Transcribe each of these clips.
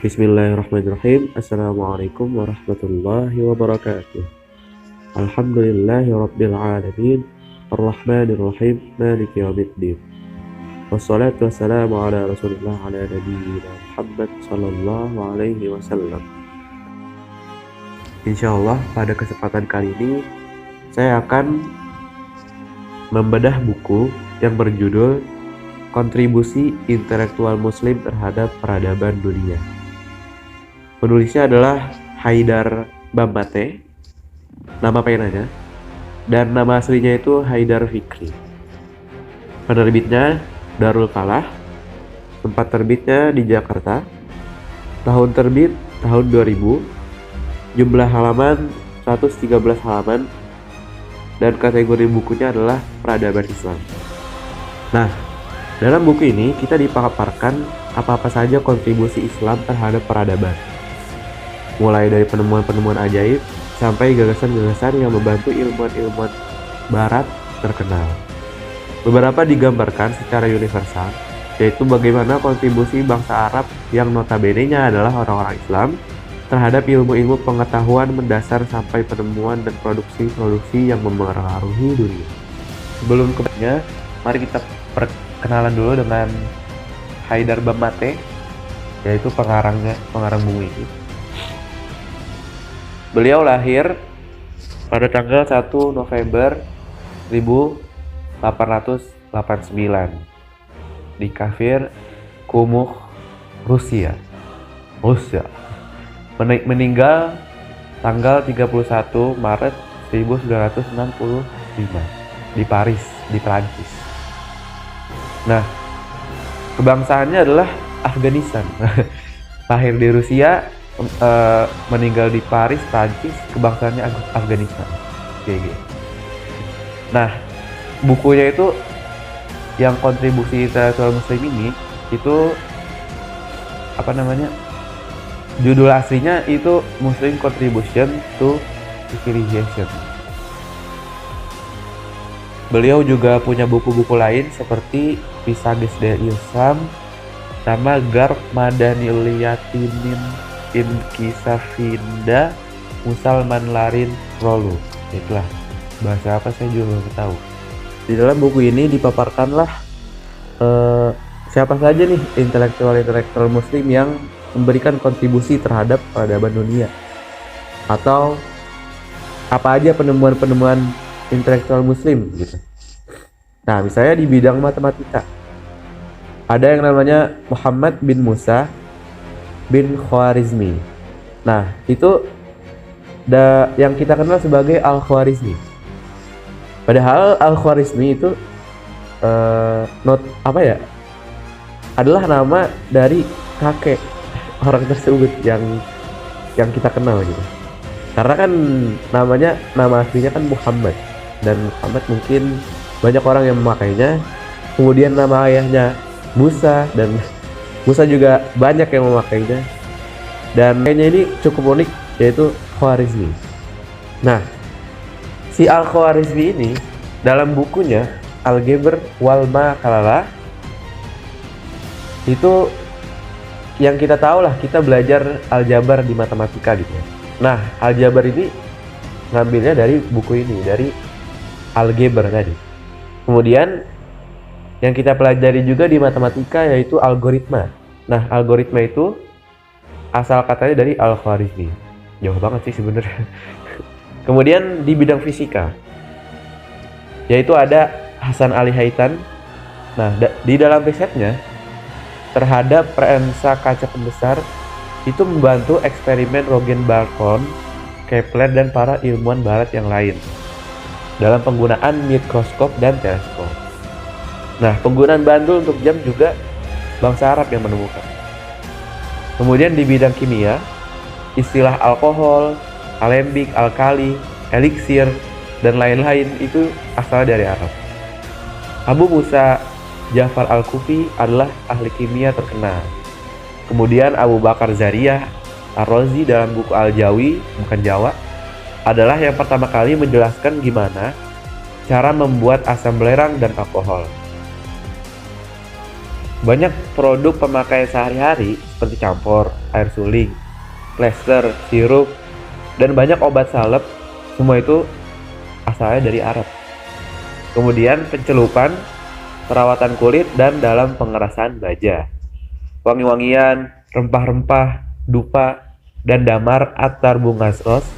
Bismillahirrahmanirrahim. Assalamualaikum warahmatullahi wabarakatuh. Alhamdulillahirabbil alamin. Arrahmanirrahim. Maliki yaumiddin. Wassalatu wassalamu ala Rasulillah ala nabiyyina Muhammad sallallahu alaihi wasallam. Insyaallah pada kesempatan kali ini saya akan membedah buku yang berjudul Kontribusi Intelektual Muslim Terhadap Peradaban Dunia. Penulisnya adalah Haidar Bambate, nama penanya, dan nama aslinya itu Haidar Fikri. Penerbitnya Darul Falah, tempat terbitnya di Jakarta, tahun terbit tahun 2000, jumlah halaman 113 halaman, dan kategori bukunya adalah Peradaban Islam. Nah, dalam buku ini kita dipaparkan apa-apa saja kontribusi Islam terhadap peradaban. Mulai dari penemuan-penemuan ajaib sampai gagasan-gagasan yang membantu ilmuwan-ilmuwan barat terkenal. Beberapa digambarkan secara universal, yaitu bagaimana kontribusi bangsa Arab yang notabene-nya adalah orang-orang Islam terhadap ilmu-ilmu pengetahuan mendasar sampai penemuan dan produksi-produksi yang mempengaruhi dunia. Sebelum kemudiannya, mari kita perkenalan dulu dengan Haidar Bambate, yaitu pengarang buku ini. Beliau lahir pada tanggal 1 November 1889 di Kafir Kumuh, Rusia. Meninggal tanggal 31 Maret 1965 di Paris, di Prancis. Nah, kebangsaannya adalah Afghanistan. Lahir di Rusia, meninggal di Paris, Prancis, kebangsaannya Afghanistan. Gitu. Nah, bukunya itu yang kontribusi intelektual Muslim ini itu judul aslinya itu Muslim Contribution to Civilization. Beliau juga punya buku-buku lain seperti Pisages del Islam sama Garb Madaniyatinin Inkisafinda Musalman Larin Rolu. Itulah bahasa apa saya juga belum tahu. Di dalam buku ini dipaparkanlah siapa saja nih intelektual Muslim yang memberikan kontribusi terhadap peradaban dunia, atau apa aja penemuan-penemuan intelektual Muslim gitu. Nah, misalnya di bidang matematika ada yang namanya Muhammad bin Musa bin Khwarizmi. Nah, itu yang kita kenal sebagai Al-Khwarizmi. Padahal Al-Khwarizmi itu adalah nama dari kakek orang tersebut yang kita kenal gitu. Karena kan nama aslinya kan Muhammad, dan Muhammad mungkin banyak orang yang memakainya. Kemudian nama ayahnya Musa, dan Musa juga banyak yang memakainya. Dan kayaknya ini cukup unik, yaitu Khwarizmi. Nah, si Al-Khwarizmi ini dalam bukunya Al-Gebr wal Maqalah itu yang kita tahu lah, kita belajar aljabar di matematika gitu. Nah, aljabar ini ngambilnya dari buku ini, dari Al-Gebr tadi. Kemudian yang kita pelajari juga di matematika yaitu algoritma. Nah, algoritma itu asal katanya dari Al-Khwarizmi. Jauh banget sih sebenarnya. Kemudian di bidang fisika, yaitu ada Hasan Ali Haytan. Nah, di dalam risetnya terhadap perensa kaca pembesar itu membantu eksperimen Röntgen Barton, Kepler, dan para ilmuwan barat yang lain dalam penggunaan mikroskop dan teleskop. Nah, penggunaan bandul untuk jam juga bangsa Arab yang menemukan. Kemudian di bidang kimia, istilah alkohol, alembik, alkali, eliksir, dan lain-lain itu asal dari Arab. Abu Musa Ja'far Al-Kufi adalah ahli kimia terkenal. Kemudian Abu Bakar Zariyah Ar-Razi dalam buku Al-Jawi, bukan Jawa, adalah yang pertama kali menjelaskan gimana cara membuat asam belerang dan alkohol. Banyak produk pemakaian sehari-hari seperti campur, air suling, plester, sirup, dan banyak obat salep, semua itu asalnya dari Arab. Kemudian pencelupan, perawatan kulit, dan dalam pengerasan baja. Wangi-wangian, rempah-rempah, dupa, dan damar attar bunga ros,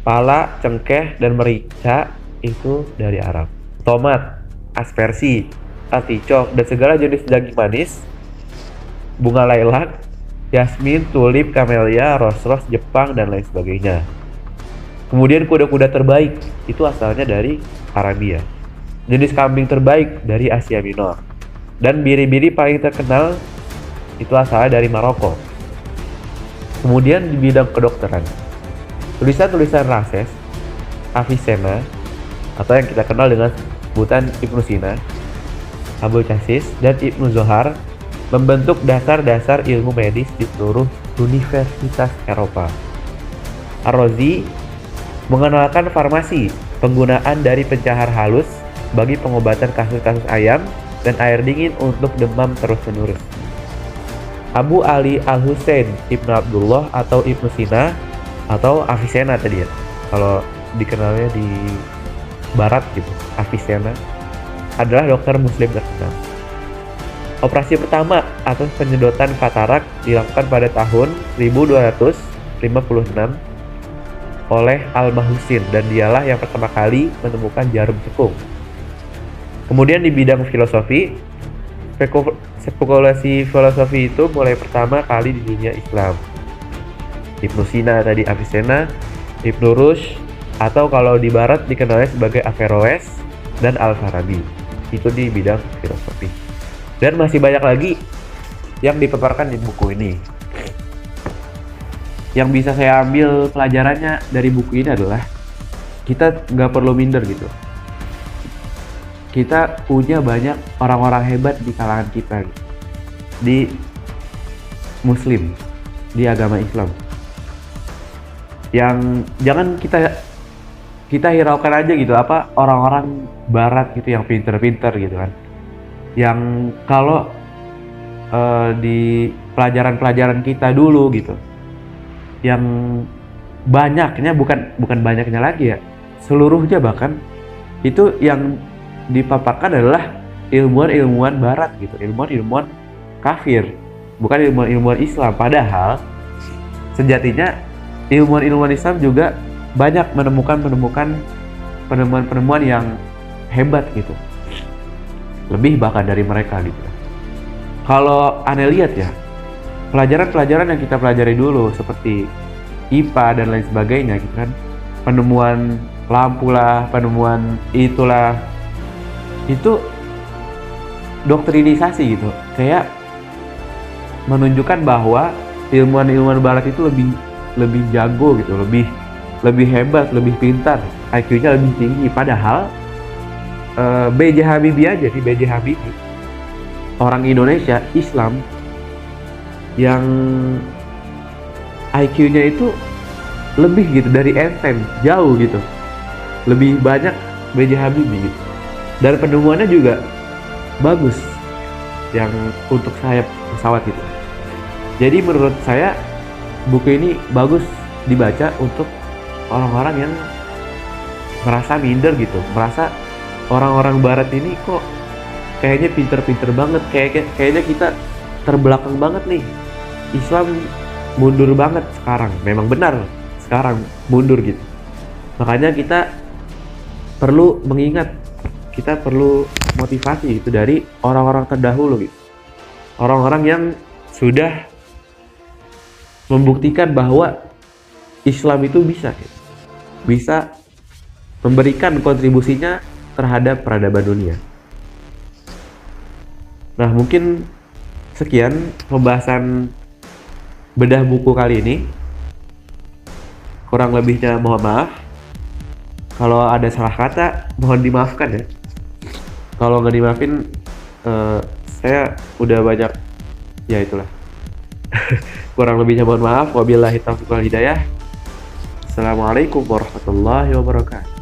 pala, cengkeh, dan merica itu dari Arab. Tomat, aspersi, artichok, dan segala jenis daging manis, bunga lilac, yasmin, tulip, camellia, ros-ros Jepang, dan lain sebagainya. Kemudian kuda-kuda terbaik itu asalnya dari Arabia. Jenis kambing terbaik dari Asia Minor. Dan biri-biri paling terkenal itu asalnya dari Maroko. Kemudian di bidang kedokteran, tulisan-tulisan Rases, Avicenna, atau yang kita kenal dengan sebutan Ibnu Sina, Abul Chasis, dan Ibnu Zohar membentuk dasar-dasar ilmu medis di seluruh universitas Eropa. Ar-Razi mengenalkan farmasi, penggunaan dari pencahar halus bagi pengobatan kasus-kasus ayam dan air dingin untuk demam terus-menerus. Abu Ali Al-Husain Ibnu Abdullah atau Ibnu Sina atau Avicenna tadi ya, kalau dikenalnya di barat gitu, Avicenna adalah dokter muslim terkenal. Operasi pertama atau penyedotan katarak dilakukan pada tahun 1256 oleh Al-Mahusin, dan dialah yang pertama kali menemukan jarum cekung. Kemudian di bidang filosofi, spekulasi filosofi itu mulai pertama kali di dunia Islam. Ibnu Sina tadi, Avicenna, Ibnu Rushd, atau kalau di barat dikenalnya sebagai Averroes, dan Al-Farabi. Itu di bidang filosofi. Dan masih banyak lagi yang dipaparkan di buku ini. Yang bisa saya ambil pelajarannya dari buku ini adalah kita nggak perlu minder gitu. Kita punya banyak orang-orang hebat di kalangan kita gitu. Di Muslim, di agama Islam. Yang jangan kita hiraukan aja gitu, apa orang-orang barat gitu yang pinter-pinter gitu kan. Yang kalau di pelajaran-pelajaran kita dulu gitu, yang banyaknya bukan banyaknya lagi ya, seluruhnya bahkan itu yang dipaparkan adalah ilmuwan-ilmuwan barat gitu, ilmuwan-ilmuwan kafir, bukan ilmuwan-ilmuwan Islam. Padahal sejatinya ilmuwan-ilmuwan Islam juga banyak menemukan penemuan-penemuan yang hebat gitu, lebih bahkan dari mereka gitu. Kalau aneh lihat ya, pelajaran-pelajaran yang kita pelajari dulu seperti IPA dan lain sebagainya gitu kan, penemuan lampu lah, penemuan itulah, itu doktrinisasi gitu, kayak menunjukkan bahwa ilmuwan-ilmuwan barat itu lebih jago gitu, lebih hebat, lebih pintar, IQ-nya lebih tinggi. Padahal B.J. Habibie aja nih, B.J. Habibie orang Indonesia Islam yang IQ-nya itu lebih gitu dari Einstein, jauh gitu, lebih banyak B.J. Habibie gitu. Dan penemuannya juga bagus, yang untuk sayap pesawat itu. Jadi menurut saya buku ini bagus dibaca untuk orang-orang yang merasa minder gitu, merasa orang-orang barat ini kok kayaknya pinter-pinter banget, kayaknya kita terbelakang banget nih, Islam mundur banget sekarang. Memang benar, sekarang mundur gitu. Makanya kita perlu mengingat, kita perlu motivasi gitu dari orang-orang terdahulu gitu, orang-orang yang sudah membuktikan bahwa Islam itu bisa memberikan kontribusinya terhadap peradaban dunia. Nah, mungkin sekian pembahasan bedah buku kali ini. Kurang lebihnya mohon maaf. Kalau ada salah kata mohon dimaafkan ya. Kalau nggak dimaafin, saya udah banyak, ya itulah. Kurang lebihnya mohon maaf. Wabillahi taufiq wal hidayah. Assalamualaikum warahmatullahi wabarakatuh.